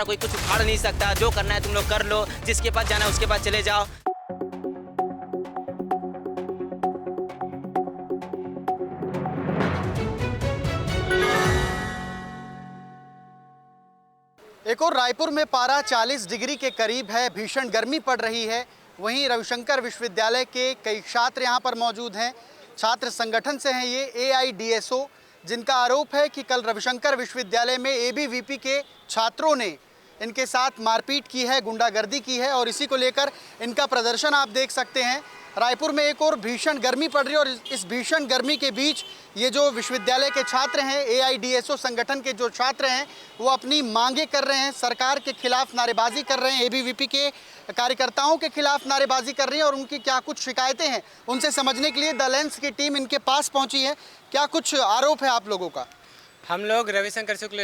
तुम्हारा कोई कुछ उखाड़ नहीं सकता। जो करना है तुम लोग कर लो, जिसके पास जाना है उसके पास चले जाओ। एक और रायपुर में पारा 40 डिग्री के करीब है, भीषण गर्मी पड़ रही है। वहीं रविशंकर विश्वविद्यालय के कई छात्र यहां पर मौजूद हैं। छात्र संगठन से हैं ये AIDSO, जिनका आरोप है कि कल रविशंकर विश्वविद्यालय में ABVP के छात्रों ने इनके साथ मारपीट की है, गुंडागर्दी की है और इसी को लेकर इनका प्रदर्शन आप देख सकते हैं। रायपुर में एक और भीषण गर्मी पड़ रही है और इस भीषण गर्मी के बीच ये जो विश्वविद्यालय के छात्र हैं, AIDSO संगठन के जो छात्र हैं, वो अपनी मांगे कर रहे हैं, सरकार के खिलाफ नारेबाजी कर रहे हैं, ABVP के कार्यकर्ताओं के खिलाफ नारेबाजी कर रही हैं और उनकी क्या कुछ शिकायतें हैं उनसे समझने के लिए द लेंस की टीम इनके पास पहुंची है। क्या कुछ आरोप है आप लोगों का? हम लोग रविशंकर शुक्ल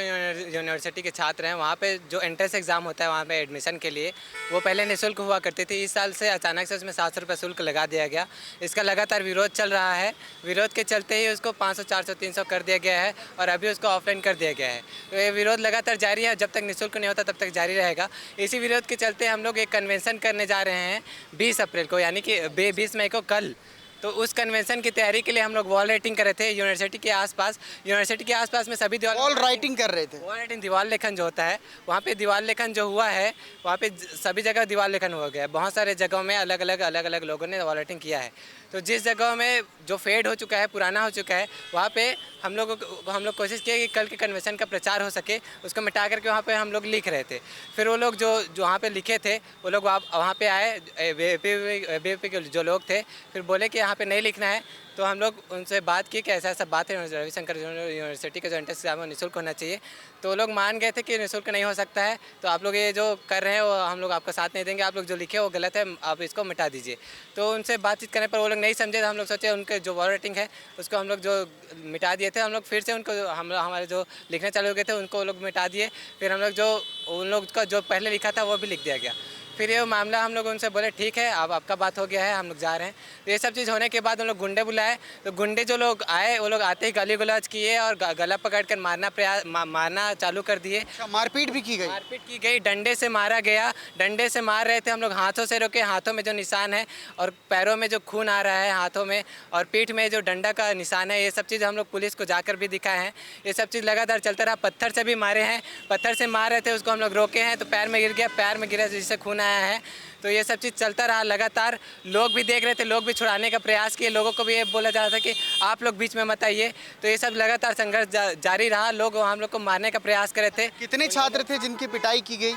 यूनिवर्सिटी के छात्र हैं। वहाँ पे जो एंट्रेंस एग्ज़ाम होता है वहाँ पे एडमिशन के लिए, वो पहले निःशुल्क हुआ करती थी। इस साल से अचानक से उसमें 700 रुपये शुल्क लगा दिया गया। इसका लगातार विरोध चल रहा है। विरोध के चलते ही उसको 500, 400, 300 कर दिया गया है और अभी उसको ऑफलाइन कर दिया गया है। तो ये विरोध लगातार जारी है, जब तक निःशुल्क नहीं होता तब तक जारी रहेगा। इसी विरोध के चलते हम लोग एक कन्वेंशन करने जा रहे हैं 20 अप्रैल को, यानी कि 20 मई को कल। तो उस कन्वेंशन की तैयारी के लिए हम लोग वॉल राइटिंग कर रहे थे यूनिवर्सिटी के आसपास। यूनिवर्सिटी के आसपास में सभी वॉल राइटिंग कर रहे थे। वॉल राइटिंग, दीवार लेखन जो होता है, वहाँ पे दीवार लेखन जो हुआ है, वहाँ पे सभी जगह दीवार लेखन हो गया है। बहुत सारे जगहों में अलग अलग लोगों ने वॉल राइटिंग किया है। तो जिस जगह में जो फेड हो चुका है, पुराना हो चुका है, वहाँ पे हम लोग कोशिश किए कि कल के कन्वेंशन का प्रचार हो सके, उसको मिटा करके वहाँ पे हम लोग लिख रहे थे। फिर वो लोग जो वहाँ पे लिखे थे, वो लोग वहाँ पे आए, ABVP के जो लोग थे, फिर बोले कि यहाँ पे नहीं लिखना है। तो हम लोग उनसे बात की कि ऐसा बात है, रविशंकर यूनिवर्सिटी का जो एंट्रेंस एग्जाम है निःशुल्क होना चाहिए। तो वो लोग मान गए थे कि निःशुल्क नहीं हो सकता है, तो आप लोग ये जो कर रहे हैं वो हम लोग आपका साथ नहीं देंगे, आप लोग जो लिखे वो गलत है, आप इसको मिटा दीजिए। तो उनसे बातचीत करने पर वो लोग नहीं समझे। तो हम लोग सोचे उनके जो वॉल राइटिंग है उसको हम लोग जो मिटा दिए थे। हम लोग फिर से उनको हमारे जो लिखने चालू हो गए थे उनको वो लोग मिटा दिए। फिर हम लोग जो उन लोग का जो पहले लिखा था वो भी लिख दिया गया। फिर ये मामला हम लोग उनसे बोले ठीक है, अब आपका बात हो गया है, हम लोग जा रहे हैं। तो ये सब चीज़ होने के बाद हम लोग गुंडे बुलाए। तो गुंडे जो लोग आए वो लोग आते ही गाली गुलाज किए और गला पकड़ कर मारना चालू कर दिए। मारपीट भी की गई? मारपीट की गई, डंडे से मारा गया। डंडे से मार रहे थे हम लोग, हाथों से रोके, हाथों में जो निशान है और पैरों में जो खून आ रहा है हाथों में और पीठ में जो डंडा का निशान है, ये सब चीज़ हम लोग पुलिस को जाकर भी दिखाए हैं। ये सब चीज़ लगातार चलता रहा। पत्थर से भी मारे हैं, पत्थर से मार रहे थे, उसको हम लोग रोके हैं तो पैर में गिर गया, पैर में गिरा जिससे खून आया है। तो ये सब चीज़ चलता रहा लगातार। लोग भी देख रहे थे, लोग भी छुड़ाने का प्रयास किए। लोगों को भी ये बोला जा रहा था कि आप लोग बीच में मत आइए। तो ये सब लगातार संघर्ष जारी रहा। लोग हम लोग को मारने का प्रयास कर रहे थे। कितने छात्र थे जिनकी पिटाई की गई?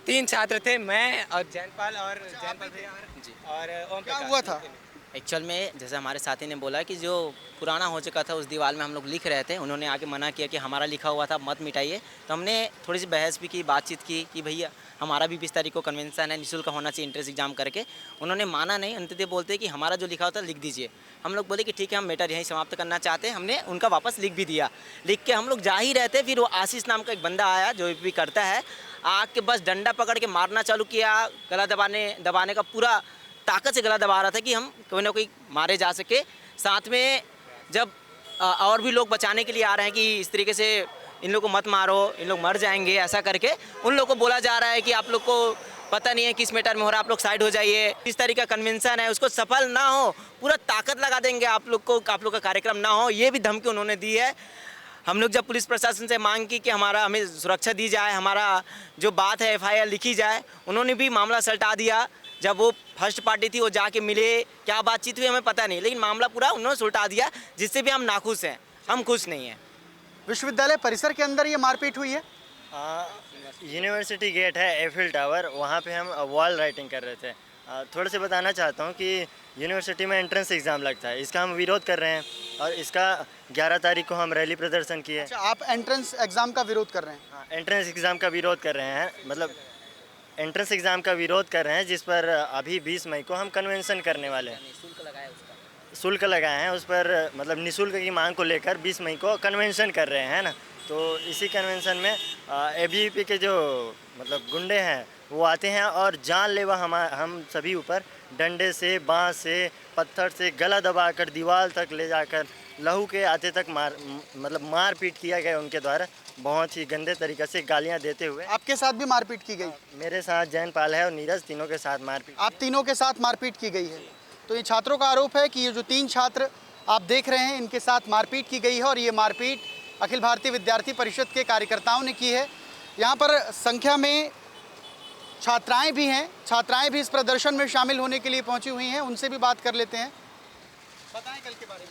3 छात्र थे, मैं और जैनपाल भैया और ओम। क्या हुआ था? एक्चुअल में जैसे हमारे साथी ने बोला कि जो पुराना हो चुका था उस दीवार में हम लोग लिख रहे थे, उन्होंने आके मना किया कि हमारा लिखा हुआ था मत मिटाइए। तो हमने थोड़ी सी बहस भी की, बातचीत की कि भैया हमारा भी 20 तारीख को कन्वेंशन है, निःशुल्क होना चाहिए एंट्रेंस एग्जाम करके। उन्होंने माना नहीं, अंततः बोलते कि हमारा जो लिखा होता है लिख दीजिए। हम लोग बोले कि ठीक है, हम मैटर यहीं समाप्त करना चाहते हैं। हमने उनका वापस लिख भी दिया। लिख के हम लोग जा ही रहते, फिर वो आशीष नाम का एक बंदा आया जो भी करता है, आके बस डंडा पकड़ के मारना चालू किया। गला दबाने का पूरा ताकत से गला दबा रहा था कि हम कोई ना कोई मारे जा सके। साथ में जब और भी लोग बचाने के लिए आ रहे हैं कि इस तरीके से इन लोग को मत मारो, इन लोग मर जाएंगे, ऐसा करके उन लोग को बोला जा रहा है कि आप लोग को पता नहीं है किस मैटर में हो रहा है, आप लोग साइड हो जाइए। इस तरीके का कन्वेंशन है, उसको सफल ना हो पूरा ताकत लगा देंगे आप लोग को, आप लोग का कार्यक्रम ना हो, ये भी धमकी उन्होंने दी है। हम लोग जब पुलिस प्रशासन से मांग की कि हमें सुरक्षा दी जाए, हमारा जो बात है FIR लिखी जाए, उन्होंने भी मामला सल्टा दिया। जब वो फर्स्ट पार्टी थी वो जाके मिले, क्या बातचीत हुई हमें पता नहीं, लेकिन मामला पूरा उन्होंने सुलटा दिया, जिससे भी हम नाखुश हैं, हम खुश नहीं हैं। विश्वविद्यालय परिसर के अंदर ये मारपीट हुई है? यूनिवर्सिटी गेट है, एफिल टावर, वहाँ पे हम वॉल राइटिंग कर रहे थे। थोड़ा सा बताना चाहता हूँ कि यूनिवर्सिटी में एंट्रेंस एग्ज़ाम लगता है, इसका हम विरोध कर रहे हैं और इसका 11 तारीख को हम रैली प्रदर्शन किए। अच्छा, आप एंट्रेंस एग्जाम का विरोध कर रहे हैं? हाँ, एंट्रेंस एग्ज़ाम का विरोध कर रहे हैं, मतलब एंट्रेंस एग्ज़ाम का विरोध कर रहे हैं, जिस पर अभी 20 मई को हम कन्वेंशन करने वाले हैं। शुल्क लगाए हैं उस पर, मतलब निःशुल्क की मांग को लेकर 20 मई को कन्वेंशन कर रहे हैं ना। तो इसी कन्वेंशन में ABVP के जो मतलब गुंडे हैं वो आते हैं और जानलेवा हम सभी ऊपर डंडे से, बांस से, पत्थर से गला दबाकर दीवार तक ले जाकर लहू के आते तक मतलब मारपीट किया गया उनके द्वारा, बहुत ही गंदे तरीके से गालियां देते हुए। आपके साथ भी मारपीट की गई? मेरे साथ जैन पाल है और नीरज, तीनों के साथ मारपीट। आप तीनों के साथ मारपीट की गई है। तो ये छात्रों का आरोप है कि ये जो 3 छात्र आप देख रहे हैं इनके साथ मारपीट की गई है और ये मारपीट अखिल भारतीय विद्यार्थी परिषद के कार्यकर्ताओं ने की है। यहाँ पर संख्या में छात्राएं भी हैं, छात्राएं भी इस प्रदर्शन में शामिल होने के लिए पहुंची हुई हैं, उनसे भी बात कर लेते हैं। बताएं कल के बारे में।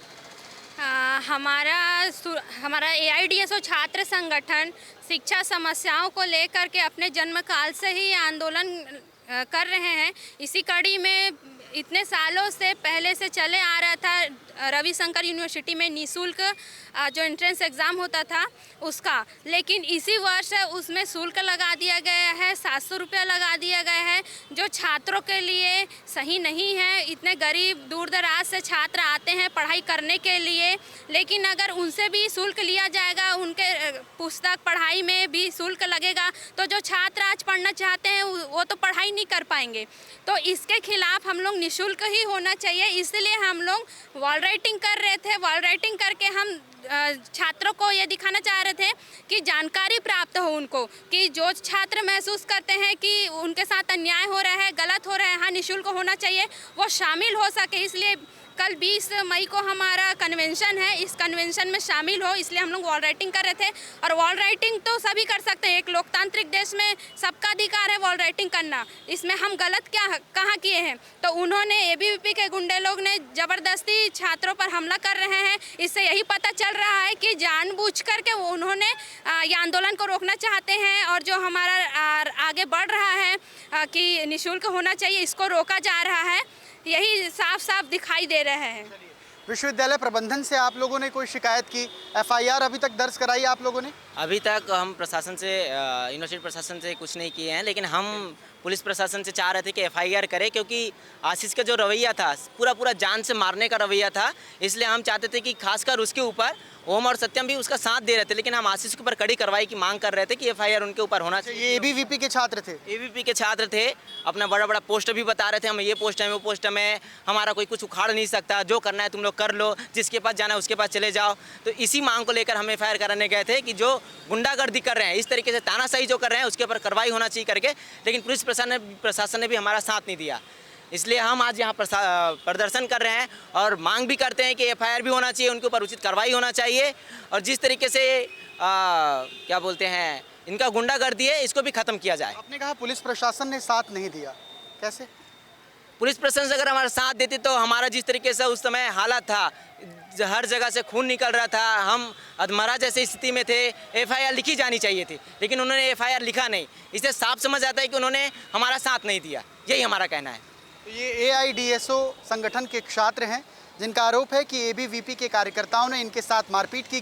हमारा AIDSO छात्र संगठन शिक्षा समस्याओं को लेकर के अपने जन्म काल से ही आंदोलन कर रहे हैं। इसी कड़ी में इतने सालों से पहले से चले आ रहा था रविशंकर यूनिवर्सिटी में निःशुल्क जो एंट्रेंस एग्ज़ाम होता था उसका, लेकिन इसी वर्ष उसमें शुल्क लगा दिया गया है, 700 रुपया लगा दिया गया है, जो छात्रों के लिए सही नहीं है। इतने गरीब दूर दराज से छात्र आते हैं पढ़ाई करने के लिए, लेकिन अगर उनसे भी शुल्क लिया जाएगा, उनके पुस्तक पढ़ाई में भी शुल्क लगेगा, तो जो छात्र आज पढ़ना चाहते हैं वो तो पढ़ाई नहीं कर पाएंगे। तो इसके खिलाफ हम लोग निःशुल्क ही होना चाहिए, इसलिए हम लोग वॉल राइटिंग कर रहे थे। वॉल राइटिंग करके हम छात्रों को ये दिखाना चाह रहे थे कि जानकारी प्राप्त हो उनको, कि जो छात्र महसूस करते हैं कि उनके साथ अन्याय हो रहा है, गलत हो रहा है, हाँ निःशुल्क होना चाहिए, वो शामिल हो सके। इसलिए कल 20 मई को हमारा कन्वेंशन है, इस कन्वेंशन में शामिल हो, इसलिए हम लोग वॉल राइटिंग कर रहे थे। और वॉल राइटिंग तो सभी कर सकते हैं, एक लोकतांत्रिक देश में सबका अधिकार है वॉल राइटिंग करना, इसमें हम गलत क्या कहाँ किए हैं। तो उन्होंने ABVP के गुंडे लोग ने ज़बरदस्ती छात्रों पर हमला कर रहे हैं। इससे यही पता चल रहा है कि जानबूझ करके उन्होंने ये आंदोलन को रोकना चाहते हैं, और जो हमारा आगे बढ़ रहा है कि निःशुल्क होना चाहिए, इसको रोका जा रहा है, यही साफ साफ दिखाई दे रहे हैं। विश्वविद्यालय प्रबंधन से आप लोगों ने कोई शिकायत की? FIR अभी तक दर्ज कराई आप लोगों ने? अभी तक हम प्रशासन से यूनिवर्सिटी प्रशासन से कुछ नहीं किए हैं, लेकिन हम पुलिस प्रशासन से चाह रहे थे कि FIR करें, क्योंकि आशीष का जो रवैया था पूरा जान से मारने का रवैया था। इसलिए हम चाहते थे कि खासकर उसके ऊपर ओम और सत्यम भी उसका साथ दे रहे थे, लेकिन हम आशीष के ऊपर कड़ी कार्रवाई की मांग कर रहे थे कि FIR उनके ऊपर होना चाहिए। ये ABVP के छात्र थे? ABVP के छात्र थे, अपना बड़ा पोस्ट भी बता रहे थे, हम ये पोस्ट है वो पोस्ट में, हमारा कोई कुछ उखाड़ नहीं सकता, जो करना है तुम लोग कर लो, जिसके पास जाना है उसके पास चले जाओ। तो इसी मांग को लेकर हम FIR कराने गए थे कि जो गुंडागर्दी कर रहे हैं, इस तरीके से तानाशाही जो कर रहे हैं, उसके ऊपर कार्रवाई होना चाहिए करके, लेकिन पुलिस प्रशासन ने भी हमारा साथ नहीं दिया। इसलिए हम आज यहाँ प्रदर्शन कर रहे हैं और मांग भी करते हैं कि FIR भी होना चाहिए, उनके ऊपर उचित कार्रवाई होना चाहिए, और जिस तरीके से क्या बोलते हैं इनका गुंडागर्दी है, इसको भी ख़त्म किया जाए। आपने कहा पुलिस प्रशासन ने साथ नहीं दिया, कैसे? पुलिस प्रशासन अगर हमारा साथ देती तो हमारा जिस तरीके से उस समय हालत था, हर जगह से खून निकल रहा था, हम अधमरा जैसी स्थिति में थे, FIR लिखी जानी चाहिए थी, लेकिन उन्होंने FIR लिखा नहीं। इससे साफ समझ आता है कि उन्होंने हमारा साथ नहीं दिया, यही हमारा कहना है। ये AIDSO संगठन के छात्र हैं जिनका आरोप है कि ABVP के कार्यकर्ताओं ने इनके साथ मारपीट की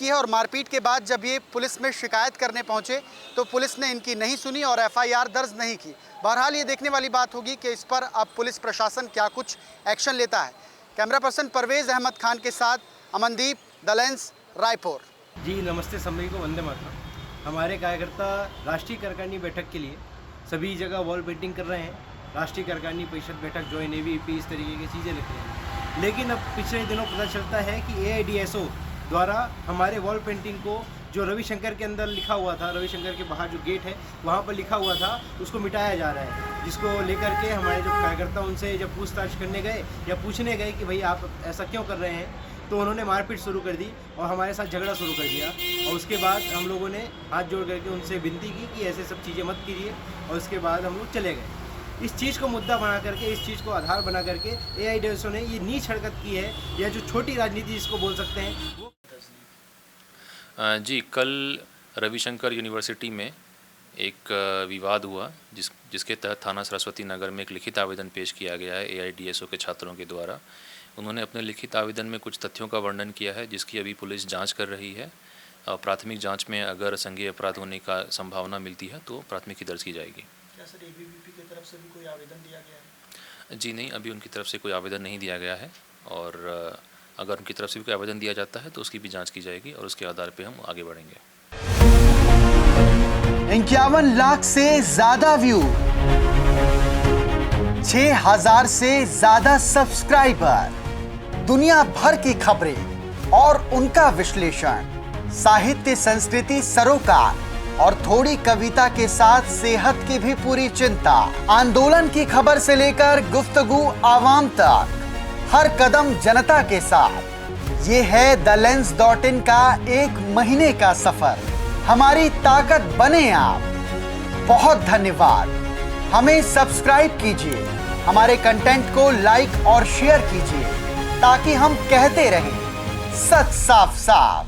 है और मारपीट के बाद जब ये पुलिस में शिकायत करने पहुंचे तो पुलिस ने इनकी नहीं सुनी और FIR दर्ज नहीं की। बहरहाल ये देखने वाली बात होगी कि इस पर अब पुलिस प्रशासन क्या कुछ एक्शन लेता है। कैमरा पर्सन परवेज़ अहमद खान के साथ अमनदीप, द लेंस, रायपुर। जी नमस्ते, सभी को वंदे मातरम। हमारे कार्यकर्ता राष्ट्रीय कार्यकारिणी बैठक के लिए सभी जगह वॉल पेंटिंग कर रहे हैं। राष्ट्रीय कार्यकारिणी परिषद बैठक, ज्वाइन ABVP, इस तरीके की चीज़ें लिख रहे हैं, लेकिन अब पिछले दिनों पता चलता है कि AIDSO द्वारा हमारे वॉल पेंटिंग को जो रविशंकर के अंदर लिखा हुआ था, रविशंकर के बाहर जो गेट है वहाँ पर लिखा हुआ था, उसको मिटाया जा रहा है, जिसको लेकर के हमारे जो कार्यकर्ता उनसे जब पूछताछ करने गए या पूछने गए कि भाई आप ऐसा क्यों कर रहे हैं, तो उन्होंने मारपीट शुरू कर दी और हमारे साथ झगड़ा शुरू कर दिया। और उसके बाद हम लोगों ने हाथ जोड़ करके उनसे विनती की कि ऐसे सब चीज़ें मत कीजिए, और उसके बाद हम लोग चले गए। इस चीज़ को मुद्दा बना करके, इस चीज़ को आधार बना करके AIDSO ने ये नीच हरकत की है, या जो छोटी राजनीति जिसको बोल सकते हैं वो। जी, कल रविशंकर यूनिवर्सिटी में एक विवाद हुआ जिसके तहत थाना सरस्वती नगर में एक लिखित आवेदन पेश किया गया है AIDSO के छात्रों के द्वारा। उन्होंने अपने लिखित आवेदन में कुछ तथ्यों का वर्णन किया है, जिसकी अभी पुलिस जांच कर रही है। प्राथमिक जांच में अगर संज्ञेय अपराध होने का संभावना मिलती है तो प्राथमिकी दर्ज की जाएगी। क्या सर ABVP की तरफ से भी कोई आवेदन दिया गया है? जी नहीं, अभी उनकी तरफ से कोई आवेदन नहीं दिया गया है, और अगर उनकी तरफ से भी कोई आवेदन दिया जाता है तो उसकी भी जांच की जाएगी और उसके आधार पर हम आगे बढ़ेंगे। 51 लाख से ज्यादा व्यू, 6000 से ज्यादा सब्सक्राइबर, दुनिया भर की खबरें और उनका विश्लेषण, साहित्य संस्कृति सरोकार और थोड़ी कविता के साथ सेहत की भी पूरी चिंता। आंदोलन की खबर से लेकर गुफ्तगू आवाम तक, हर कदम जनता के साथ। ये है TheLens.in का 1 महीने का सफर। हमारी ताकत बने आप। बहुत धन्यवाद। हमें सब्सक्राइब कीजिए, हमारे कंटेंट को लाइक और शेयर कीजिए ताकि हम कहते रहें सच साफ साफ।